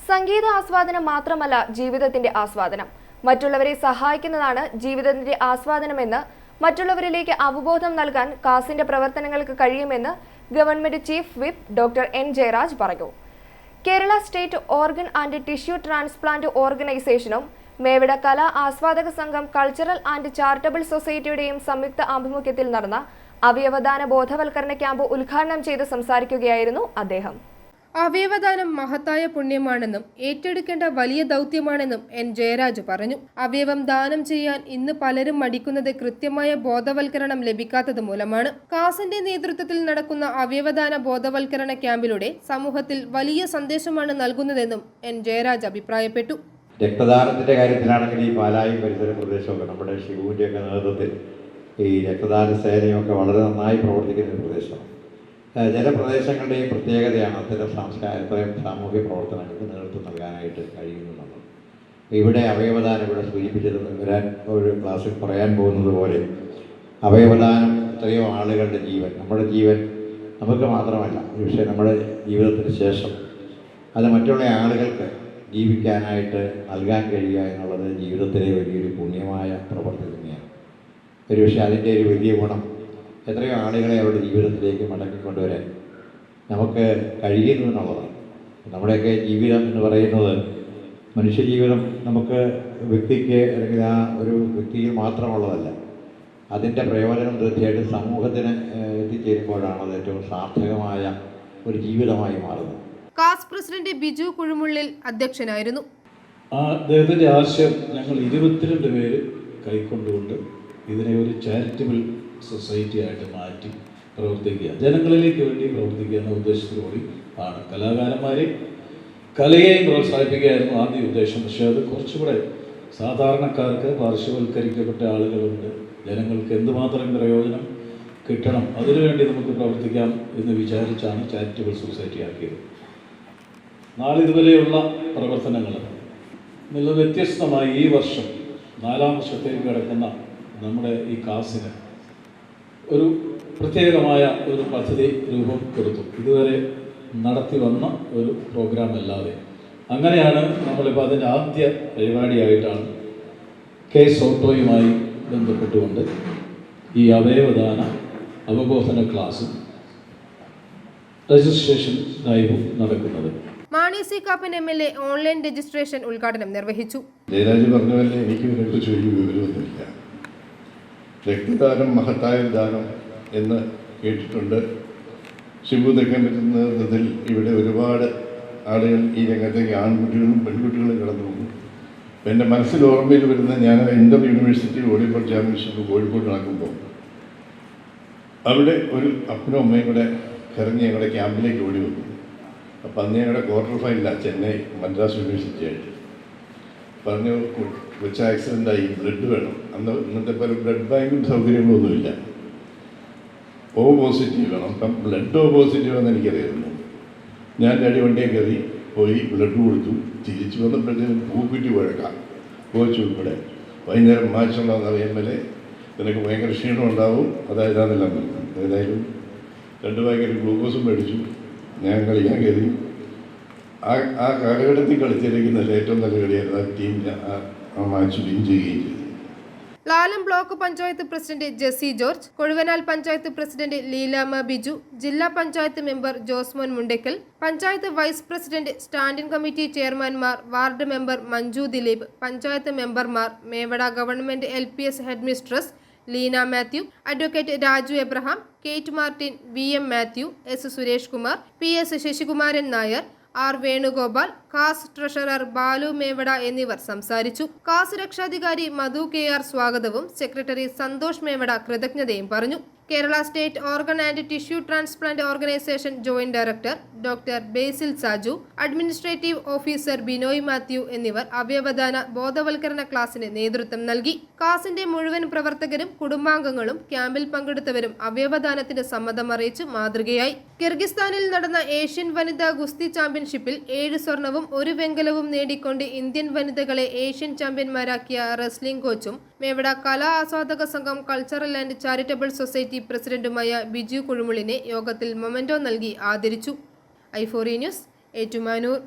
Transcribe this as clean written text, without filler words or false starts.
സംഗീത ആസ്വാദനം മാത്രമല്ല ജീവിതത്തിന്റെ ആസ്വാദനം. മറ്റുള്ളവരെ സഹായിക്കുന്നതാണ് ജീവിതത്തിന്റെ ആസ്വാദനമെന്ന് മറ്റുള്ളവരിലേക്ക് അവബോധം നൽകാൻ കാസിന്റെ പ്രവർത്തനങ്ങൾക്ക് കഴിയുമെന്ന് government chief whip doctor N Jayaraj പറഞ്ഞു. Kerala state organ and tissue transplant ഓർഗനൈസേഷനും മേവിട കലാ ആസ്വാദക സംഘം കൾച്ചറൽ ആൻഡ് ചാരിറ്റബിൾ സൊസൈറ്റിയുടെയും സംയുക്ത ആഭിമുഖ്യത്തിൽ നടന്ന അവയവദാന ബോധവൽക്കരണ ക്യാമ്പ് ഉദ്ഘാടനം ചെയ്ത് സംസാരിക്കുകയായിരുന്നു അദ്ദേഹം. അവയവദാനം മഹത്തായ പുണ്യമാണെന്നും ഏറ്റെടുക്കേണ്ട വലിയ ദൗത്യമാണെന്നും എൻ ജയരാജ് പറഞ്ഞു. അവയവം ദാനം ചെയ്യാൻ ഇന്ന് പലരും മടിക്കുന്നത് കൃത്യമായ ബോധവൽക്കരണം ലഭിക്കാത്തത് മൂലമാണ്. കാസിന്റെ നേതൃത്വത്തിൽ നടക്കുന്ന അവയവദാന ബോധവൽക്കരണ ക്യാമ്പിലൂടെ സമൂഹത്തിൽ വലിയ സന്ദേശമാണ് നൽകുന്നതെന്നും എൻ ജയരാജ് അഭിപ്രായപ്പെട്ടു. രക്തദാനത്തിന്റെ കാര്യത്തിലാണെങ്കിൽ ഈ പാലായും പരിസര പ്രദേശമൊക്കെ നമ്മുടെ ഷിവുവിൻ്റെയൊക്കെ നേതൃത്വത്തിൽ ഈ രക്തദാന സേനയൊക്കെ വളരെ നന്നായി പ്രവർത്തിക്കുന്ന ഒരു പ്രദേശമാണ്. ചില പ്രദേശങ്ങളുടെയും പ്രത്യേകതയാണ് അത്തരം സാമൂഹ്യ പ്രവർത്തനങ്ങൾക്ക് നേതൃത്വം നൽകാനായിട്ട് കഴിയുന്നുള്ളത്. ഇവിടെ അവയവദാനം ഇവിടെ സൂചിപ്പിച്ചത് വരാൻ ഒരു ക്ലാസ്സിൽ പറയാൻ പോകുന്നത് പോലെ അവയവദാനം എത്രയോ ആളുകളുടെ ജീവൻ, നമ്മുടെ ജീവൻ നമുക്ക് മാത്രമല്ല, പക്ഷേ നമ്മുടെ ജീവിതത്തിന് ശേഷം അത് മറ്റുള്ള ആളുകൾക്ക് ജീവിക്കാനായിട്ട് നൽകാൻ കഴിയുക എന്നുള്ളത് ജീവിതത്തിലെ വലിയൊരു പുണ്യമായ പ്രവൃത്തി തന്നെയാണ്. ഒരുപക്ഷെ അതിൻ്റെ ഒരു വലിയ ഗുണം എത്രയോ ആളുകളെ അവരുടെ ജീവിതത്തിലേക്ക് മടക്കിക്കൊണ്ടുവരാൻ നമുക്ക് കഴിയുന്നു എന്നുള്ളതാണ്. നമ്മുടെയൊക്കെ ജീവിതം എന്ന് പറയുന്നത് മനുഷ്യജീവിതം നമുക്ക് വ്യക്തിക്ക് അല്ലെങ്കിൽ ആ ഒരു വ്യക്തിയിൽ മാത്രമുള്ളതല്ല. അതിൻ്റെ പ്രയോജനം തീർച്ചയായിട്ടും സമൂഹത്തിന് എത്തിച്ചേരുമ്പോഴാണ് അത് ഏറ്റവും സാർത്ഥകമായ ഒരു ജീവിതമായി മാറുന്നത്. കാസ് പ്രസിഡന്റ് ബിജു കുഴുമുള്ളിൽ അധ്യക്ഷനായിരുന്നു. അദ്ദേഹത്തിൻ്റെ ആശയം ഞങ്ങൾ 22 പേര് കൈക്കൊണ്ടുകൊണ്ട് ഇതിനെ ഒരു ചാരിറ്റബിൾ സൊസൈറ്റി ആയിട്ട് മാറ്റി പ്രവർത്തിക്കുക, ജനങ്ങളിലേക്ക് വേണ്ടി പ്രവർത്തിക്കുക എന്ന ഉദ്ദേശത്തോടുകൂടി ആണ്. കലാകാരന്മാരെ കലയെയും പ്രോത്സാഹിപ്പിക്കുകയായിരുന്നു ആദ്യ ഉദ്ദേശം. പക്ഷേ അത് കുറച്ചുകൂടെ സാധാരണക്കാർക്ക്, പാർശ്വവൽക്കരിക്കപ്പെട്ട ആളുകളുണ്ട്, ജനങ്ങൾക്ക് എന്തുമാത്രം പ്രയോജനം കിട്ടണം, അതിനുവേണ്ടി നമുക്ക് പ്രവർത്തിക്കാം എന്ന് വിചാരിച്ചാണ് ചാരിറ്റബിൾ സൊസൈറ്റി ആക്കിയത്. നാളിതുവരെയുള്ള പ്രവർത്തനങ്ങൾ നിന്ന് വ്യത്യസ്തമായി ഈ വർഷം 4ാം വർഷത്തേക്ക് കിടക്കുന്ന നമ്മുടെ ഈ കാസിന് ഒരു പ്രത്യേകമായ ഒരു പദ്ധതി രൂപം കൊടുത്തു. ഇതുവരെ നടത്തി വന്ന ഒരു പ്രോഗ്രാം അല്ലാതെ. അങ്ങനെയാണ് നമ്മളിപ്പോൾ അതിൻ്റെ ആദ്യ പരിപാടിയായിട്ടാണ് കേസ് ഓട്ടോയുമായി ബന്ധപ്പെട്ടുകൊണ്ട് ഈ അവയവദാന അവബോധന ക്ലാസ്സും രജിസ്ട്രേഷൻ ഡ്രൈവും നടക്കുന്നത്. Mani C Kappan MLA online registration ഉദ്ഘാടനം നിർവഹിച്ചു. ജയരാജ് പറഞ്ഞ പോലെ എനിക്ക് ഇതിനെക്കുറിച്ച് ഒരു വിവരമൊന്നുമില്ല. രക്തദാനം മഹത്തായ ദാനം എന്ന് കേട്ടിട്ടുണ്ട്. ഷിബു തെക്കൻ്റെ നേതൃത്വത്തിൽ ഇവിടെ ഒരുപാട് ആളുകൾ ഈ രംഗത്തേക്ക് ആൺകുട്ടികളും പെൺകുട്ടികളും കടന്നു പോകുന്നു. എൻ്റെ മനസ്സിൽ ഓർമ്മയിൽ വരുന്ന, ഞാൻ Inter university volleyball championship Kozhikode നടക്കുമ്പോൾ അവിടെ ഒരു അപ്പനും അമ്മയും കൂടെ ഇറങ്ങി ഞങ്ങളുടെ ക്യാമ്പിലേക്ക് ഓടി വന്നു. അപ്പം അന്ന് ഞങ്ങളുടെ ക്വാർട്ടർ ഫൈനലാണ് ചെന്നൈ മദ്രാസ് യൂണിവേഴ്സിറ്റി ആയിട്ട്. പറഞ്ഞു വെച്ച ആക്സിഡൻ്റായി, ബ്ലഡ് വേണം. ഇന്നത്തെ പോലെ ബ്ലഡ് ബാങ്കും സൗകര്യങ്ങളൊന്നുമില്ല. O പോസിറ്റീവ് വേണം. അപ്പം ബ്ലഡ് O പോസിറ്റീവ് എന്ന് എനിക്കറിയായിരുന്നു. ഞാൻ ഡാഡി വണ്ടിയെ കയറി പോയി ബ്ലഡ് കൊടുത്തു. തിരിച്ചു വന്നപ്പോഴത്തേക്കും പൂക്കുറ്റി വഴക്കാം കോച്ചു ഉൾപ്പെടെ. വൈകുന്നേരം മാച്ചുള്ളതെന്ന് അറിയുമ്പോൾ നിനക്ക് ഭയങ്കര ക്ഷീണം ഉണ്ടാവും, അതായതാണെല്ലാം പറഞ്ഞു. ഏതായാലും 2 ഭയങ്കര ഗ്ലൂക്കോസും മേടിച്ചു. ഞാൻ കളിക്കാൻ കയറി. ആ കാലഘട്ടത്തിൽ കളിച്ചിരിക്കുന്നത് ഏറ്റവും നല്ല കളിയായിരുന്നു. ആ ടീം ആ മാച്ച് വിൻ ചെയ്യുകയും ചെയ്തു. Lalam block panchayat president Jessy George, Kozhuvanal panchayat president Leelamma Biju, ജില്ലാ panchayat member Josemon Mundakkal, panchayat vice president, standing committee ചെയർമാൻമാർ, വാർഡ് മെമ്പർ മഞ്ജു ദിലീപ്, പഞ്ചായത്ത് മെമ്പർമാർ, Mevada government LPS head mistress Leena Mathew, advocate Raju Abraham, Kate Martin, VM Mathew, S Suresh Kumar, PS Sasikumaran Nair, R Venugopal, കാസ് ട്രഷറർ ബാലു മേവട എന്നിവർ സംസാരിച്ചു. കാസ് രക്ഷാധികാരി മധു KR സ്വാഗതവും സെക്രട്ടറി സന്തോഷ് മേവട കൃതജ്ഞതയും പറഞ്ഞു. Kerala state organ and tissue transplant organisation joint director doctor Basil Saju, administrative officer Binoy Mathew എന്നിവർ അവയവദാന ബോധവൽക്കരണ ക്ലാസിന് നേതൃത്വം നൽകി. കാസിന്റെ മുഴുവൻ പ്രവർത്തകരും കുടുംബാംഗങ്ങളും ക്യാമ്പിൽ പങ്കെടുത്തവരും അവയവദാനത്തിന് സമ്മതം അറിയിച്ച് മാതൃകയായി. കിർഗിസ്ഥാനിൽ നടന്ന ഏഷ്യൻ വനിതാ ഗുസ്തി ചാമ്പ്യൻഷിപ്പിൽ 7 സ്വർണവും 1 വെങ്കലവും നേടിക്കൊണ്ട് ഇന്ത്യൻ വനിതകളെ ഏഷ്യൻ ചാമ്പ്യന്മാരാക്കിയ റെസ്ലിംഗ് കോച്ചും മേവട കലാ ആസ്വാദക സംഘം കൾച്ചറൽ ആൻഡ് ചാരിറ്റബിൾ സൊസൈറ്റി പ്രസിഡന്റുമായ ബിജു കുഴുമുള്ളിനെ യോഗത്തിൽ മൊമെന്റോ നൽകി ആദരിച്ചു. i4 news, Ettumanoor.